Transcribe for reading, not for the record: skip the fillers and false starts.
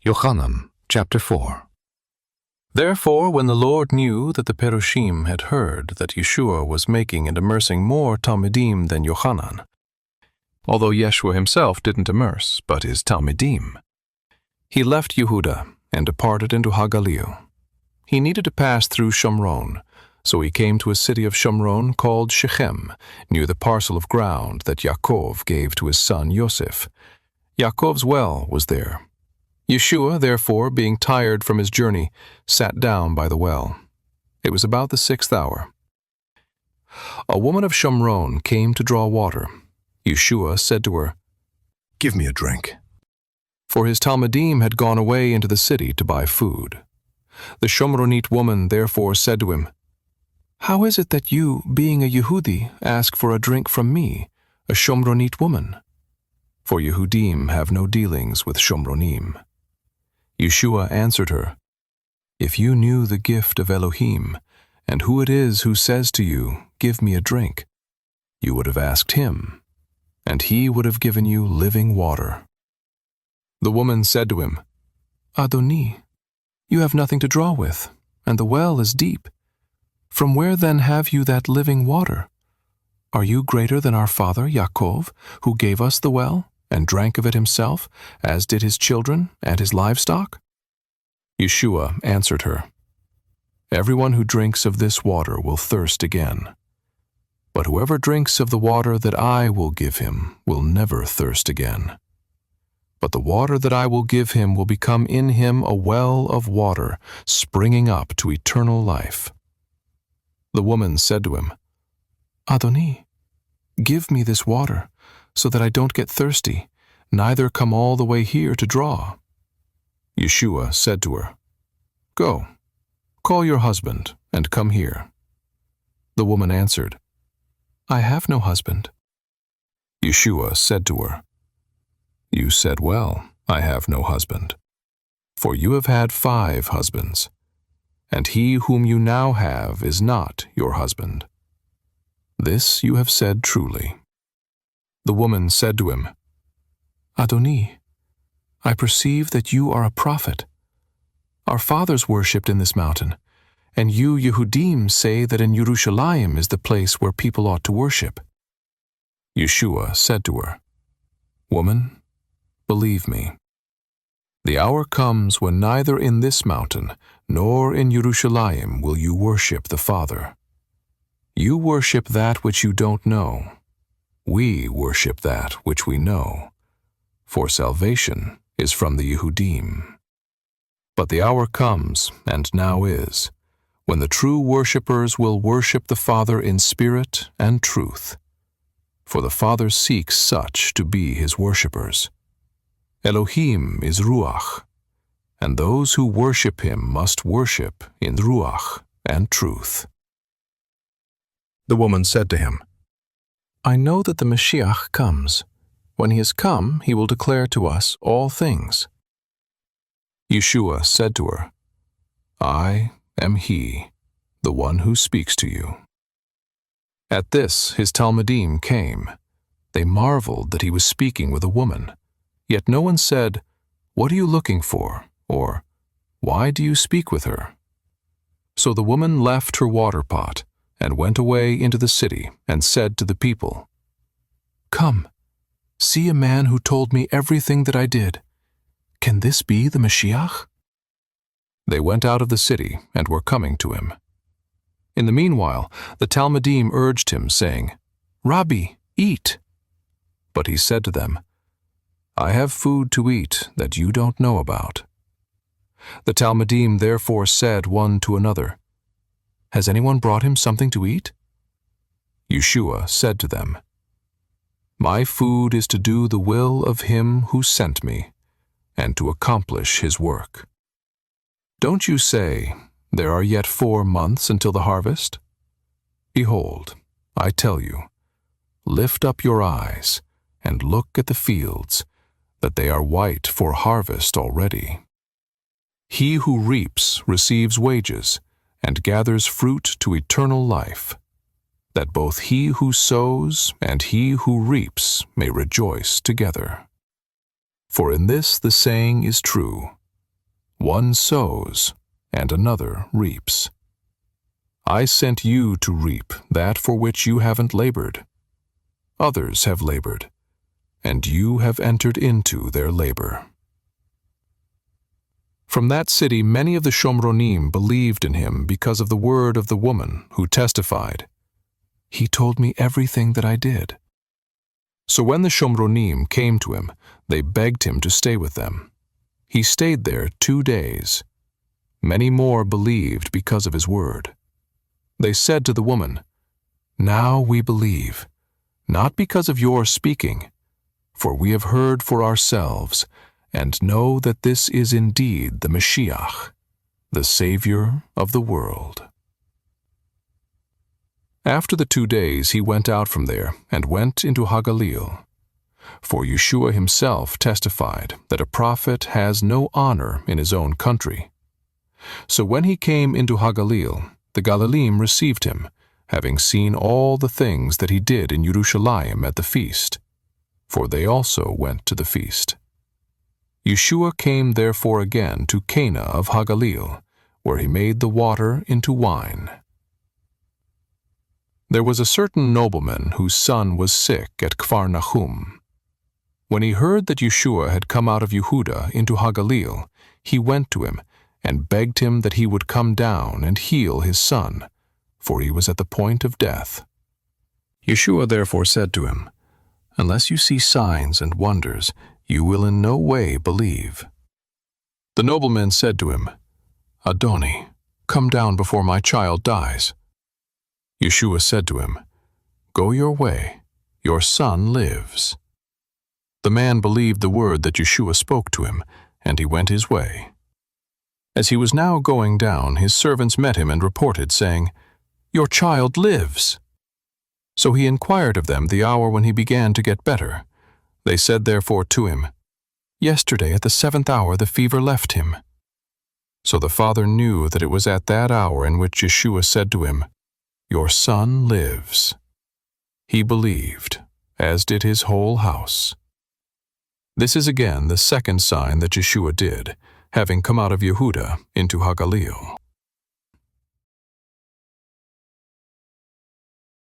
Yochanan, chapter 4. Therefore, when the Lord knew that the Perushim had heard that Yeshua was making and immersing more Talmidim than Yochanan, although Yeshua himself didn't immerse, but his Talmidim, he left Yehuda and departed into Hagalil. He needed to pass through Shomron, so he came to a city of Shomron called Shechem, near the parcel of ground that Yaakov gave to his son Yosef. Yaakov's well was there. Yeshua, therefore, being tired from his journey, sat down by the well. It was about the 6th hour. A woman of Shomron came to draw water. Yeshua said to her, "Give me a drink." For his Talmidim had gone away into the city to buy food. The Shomronite woman therefore said to him, "How is it that you, being a Yehudi, ask for a drink from me, a Shomronite woman?" For Yehudim have no dealings with Shomronim. Yeshua answered her, "If you knew the gift of Elohim, and who it is who says to you, 'Give me a drink,' you would have asked him, and he would have given you living water." The woman said to him, "Adoni, you have nothing to draw with, and the well is deep. From where then have you that living water? Are you greater than our father Yaakov, who gave us the well, and drank of it himself, as did his children and his livestock?" Yeshua answered her, "Everyone who drinks of this water will thirst again. But whoever drinks of the water that I will give him will never thirst again. But the water that I will give him will become in him a well of water, springing up to eternal life." The woman said to him, "Adoni, give me this water, so that I don't get thirsty, neither come all the way here to draw." Yeshua said to her, "Go, call your husband, and come here." The woman answered, "I have no husband." Yeshua said to her, "You said well, 'I have no husband,' for you have had 5 husbands, and he whom you now have is not your husband. This you have said truly." The woman said to him, "Adoni, I perceive that you are a prophet. Our fathers worshipped in this mountain, and you Yehudim say that in Yerushalayim is the place where people ought to worship." Yeshua said to her, "Woman, believe me, the hour comes when neither in this mountain nor in Yerushalayim will you worship the Father. You worship that which you don't know. We worship that which we know, for salvation is from the Yehudim. But the hour comes, and now is, when the true worshippers will worship the Father in spirit and truth, for the Father seeks such to be his worshippers. Elohim is Ruach, and those who worship him must worship in Ruach and truth." The woman said to him, "I know that the Mashiach comes. When he has come, he will declare to us all things." Yeshua said to her, "I am he, the one who speaks to you." At this his Talmidim came. They marveled that he was speaking with a woman. Yet no one said, "What are you looking for?" or "Why do you speak with her?" So the woman left her water pot and went away into the city and said to the people, "Come, see a man who told me everything that I did. Can this be the Mashiach?" They went out of the city and were coming to him. In the meanwhile, the Talmidim urged him, saying, "Rabbi, eat." But he said to them, "I have food to eat that you don't know about." The Talmidim therefore said one to another, "Has anyone brought him something to eat?" Yeshua said to them, "My food is to do the will of him who sent me, and to accomplish his work. Don't you say, 'There are yet 4 months until the harvest'? Behold, I tell you, lift up your eyes and look at the fields, that they are white for harvest already. He who reaps receives wages, and gathers fruit to eternal life, that both he who sows and he who reaps may rejoice together. For in this the saying is true, One sows, and another reaps. I sent you to reap that for which you haven't labored. Others have labored, and you have entered into their labor." From that city many of the Shomronim believed in him because of the word of the woman who testified, "He told me everything that I did." So when the Shomronim came to him, they begged him to stay with them. He stayed there 2 days. Many more believed because of his word. They said to the woman, "Now we believe, not because of your speaking, for we have heard for ourselves, and know that this is indeed the Mashiach, the Savior of the world." After the 2 days he went out from there and went into Hagalil. For Yeshua himself testified that a prophet has no honor in his own country. So when he came into Hagalil, the Galileans received him, having seen all the things that he did in Jerusalem at the feast, for they also went to the feast. Yeshua came therefore again to Cana of Hagalil, where he made the water into wine. There was a certain nobleman whose son was sick at Kfar Nahum. When he heard that Yeshua had come out of Yehuda into Hagalil, he went to him and begged him that he would come down and heal his son, for he was at the point of death. Yeshua therefore said to him, "Unless you see signs and wonders, you will in no way believe." The nobleman said to him, "Adoni, come down before my child dies." Yeshua said to him, "Go your way, your son lives." The man believed the word that Yeshua spoke to him, and he went his way. As he was now going down, his servants met him and reported, saying, "Your child lives." So he inquired of them the hour when he began to get better. They said therefore to him, "Yesterday at the 7th hour the fever left him." So the father knew that it was at that hour in which Yeshua said to him, "Your son lives." He believed, as did his whole house. This is again the second sign that Yeshua did, having come out of Yehuda into Hagalil.